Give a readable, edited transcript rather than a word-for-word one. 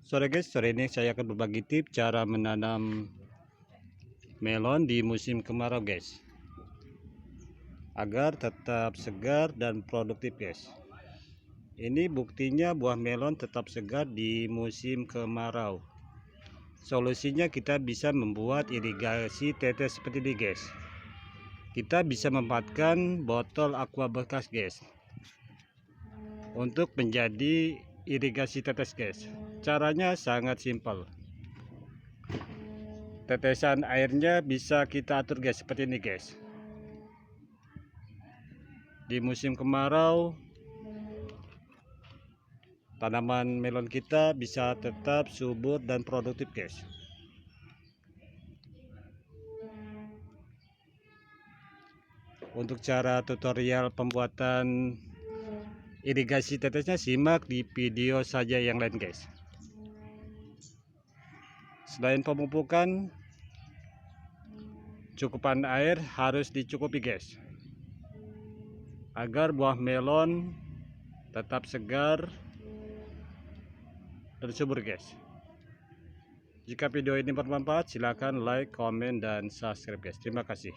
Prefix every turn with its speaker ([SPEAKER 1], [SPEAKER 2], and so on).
[SPEAKER 1] Sore guys, sore ini saya akan berbagi tips cara menanam melon di musim kemarau guys, agar tetap segar dan produktif guys. Ini buktinya buah melon tetap segar di musim kemarau. Solusinya kita bisa membuat irigasi tetes seperti ini guys. Kita bisa memanfaatkan botol aqua bekas guys untuk menjadi irigasi tetes guys. Caranya sangat simpel. Tetesan airnya bisa kita atur guys, seperti ini guys. Di musim kemarau tanaman melon kita bisa tetap subur dan produktif guys. Untuk cara tutorial pembuatan irigasi tetesnya simak di video saja yang lain guys. Selain pemupukan, cukupan air harus dicukupi guys, agar buah melon tetap segar dan subur guys. Jika video ini bermanfaat, silakan like, komen, dan subscribe guys. Terima kasih.